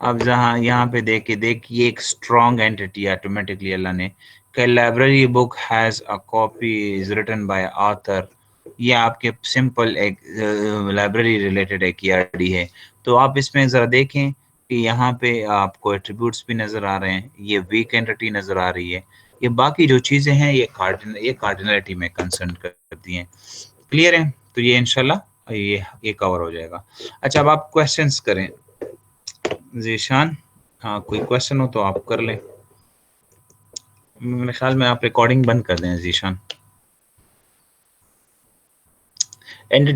अब जहाँ यहाँ पे देखिए एक स्ट्रॉन्ग एंटिटी ऑटोमेटिकली अल्लाह ने, library book has a copy is written by author, ये आपके सिंपल एक लाइब्रेरी रिलेटेड एक ERD है। तो आप इसमें ज़रा देखें कि यहाँ पे आपको एट्रीब्यूट्स भी नज़र आ रहे हैं, ये वीक एंटिटी नज़र आ रही है, ये बाकी जो चीज़ें हैं ये कार्डिनलिटी में कंसर्न करती हैं। क्लियर है? तो ये इंशाल्लाह ये कवर हो जाएगा। अच्छा, अब आप क्वेश्चंस करें जीशान, हाँ कोई क्वेश्चन हो तो आप कर लें। मेरे ख्याल में आप रिकॉर्डिंग बंद कर दें जीशान। एंटिटी